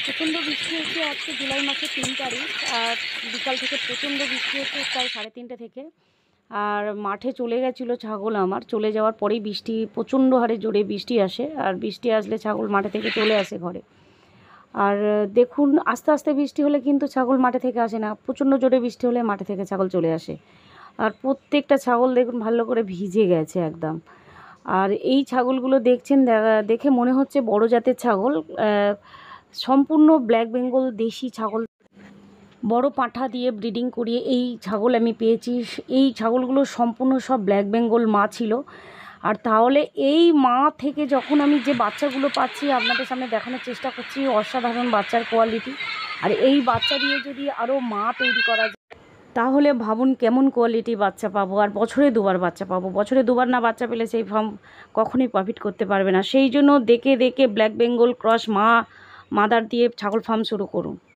প্রচণ্ড বৃষ্টি হচ্ছে আজকে জুলাই মাসের 3 তারিখ। আর বিকাল থেকে প্রচণ্ড বৃষ্টি হচ্ছে প্রায় 3:30 থেকে। আর মাঠে চলে গেছিলো ছাগল আমার। চলে যাওয়ার পরেই বৃষ্টি প্রচণ্ড হারে জোরে বৃষ্টি আসে, আর বৃষ্টি আসলে ছাগল মাঠে থেকে চলে আসে ঘরে। আর দেখুন, আস্তে আস্তে বৃষ্টি হলে কিন্তু ছাগল মাঠে থেকে আসে না, প্রচণ্ড জোরে বৃষ্টি হলে মাঠে থেকে ছাগল চলে আসে। আর প্রত্যেকটা ছাগল দেখুন ভালো করে ভিজে গেছে একদম। আর এই ছাগলগুলো দেখছেন, দেখে মনে হচ্ছে বড় জাতের ছাগল, সম্পূর্ণ ব্ল্যাক বেঙ্গল দেশি ছাগল, বড় পাঁঠা দিয়ে ব্রিডিং করিয়ে এই ছাগল আমি পেয়েছি। এই ছাগলগুলো সম্পূর্ণ সব ব্ল্যাক বেঙ্গল মা ছিল। আর তাহলে এই মা থেকে যখন আমি যে বাচ্চাগুলো পাচ্ছি আপনাদের সামনে দেখানোর চেষ্টা করছি, অসাধারণ বাচ্চার কোয়ালিটি। আর এই বাচ্চা দিয়ে যদি আরও মা তৈরি করা যায় তাহলে ভাবুন কেমন কোয়ালিটি বাচ্চা পাবো। আর বছরে 2বার বাচ্চা পাবো। বছরে 2বার না বাচ্চা পেলে সেই ফার্ম কখনোই প্রফিট করতে পারবে না। সেই জন্য দেখে দেখে ব্ল্যাক বেঙ্গল ক্রস মাদার দিয়ে ছাগল ফার্ম শুরু করুন।